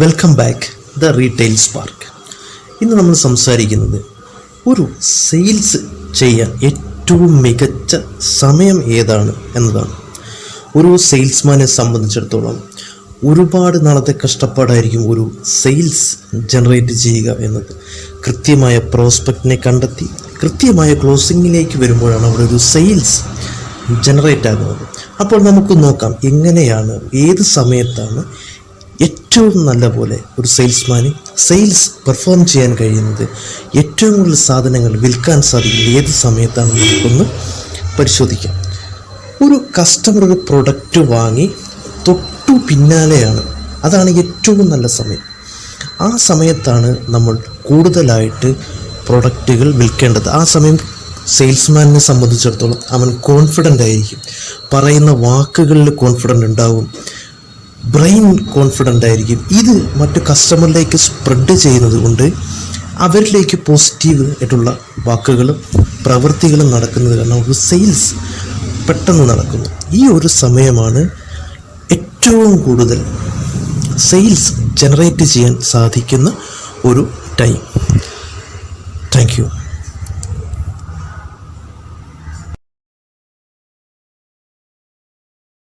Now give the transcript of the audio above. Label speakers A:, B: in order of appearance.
A: Welcome back the retail spark. ഇന്ന് നമ്മൾ സംസാരിക്കുന്നത് ഒരു സെയിൽസ് ചെയ്യാൻ ഏറ്റവും മികച്ച സമയം ഏതാണ് എന്നതാണ്. ഒരു സെയിൽസ്മാനെ സംബന്ധിച്ചിടത്തോളം ഒരുപാട് നാളത്തെ കഷ്ടപ്പാടായിരിക്കും ഒരു സെയിൽസ് ജനറേറ്റ് ചെയ്യുക എന്നത്. കൃത്യമായ പ്രോസ്പെക്റ്റിനെ കണ്ടെത്തി കൃത്യമായ ക്ലോസിങ്ങിലേക്ക് വരുമ്പോഴാണ് അവിടെ ഒരു സെയിൽസ് ജനറേറ്റ് ആകുന്നത്. അപ്പോൾ നമുക്ക് നോക്കാം എങ്ങനെയാണ്, ഏത് സമയത്താണ് ഏറ്റവും നല്ല പോലെ ഒരു സെയിൽസ്മാന് സെയിൽസ് പെർഫോം ചെയ്യാൻ കഴിയുന്നത്, ഏറ്റവും കൂടുതൽ സാധനങ്ങൾ വിൽക്കാൻ സാധിക്കുന്നത് ഏത് സമയത്താണ് നമുക്കൊന്ന് പരിശോധിക്കാം. ഒരു കസ്റ്റമർ ഒരു പ്രൊഡക്റ്റ് വാങ്ങി തൊട്ടു പിന്നാലെയാണ്, അതാണ് ഏറ്റവും നല്ല സമയം. ആ സമയത്താണ് നമ്മൾ കൂടുതലായിട്ട് പ്രൊഡക്റ്റുകൾ വിൽക്കേണ്ടത്. ആ സമയം സെയിൽസ്മാനിനെ സംബന്ധിച്ചിടത്തോളം അവൻ കോൺഫിഡൻ്റ് ആയിരിക്കും, പറയുന്ന വാക്കുകളിൽ കോൺഫിഡൻ്റ് ഉണ്ടാവും, ബ്രെയിൻ കോൺഫിഡൻ്റ് ആയിരിക്കും. ഇത് മറ്റു കസ്റ്റമറിലേക്ക് സ്പ്രെഡ് ചെയ്യുന്നത് കൊണ്ട് അവരിലേക്ക് പോസിറ്റീവ് ആയിട്ടുള്ള വാക്കുകളും പ്രവൃത്തികളും നടക്കുന്നത് കാരണം ഒരു സെയിൽസ് പെട്ടെന്ന് നടക്കുന്നു. ഈ ഒരു സമയമാണ് ഏറ്റവും കൂടുതൽ സെയിൽസ് ജനറേറ്റ് ചെയ്യാൻ സാധിക്കുന്ന ഒരു ടൈം. Thank you.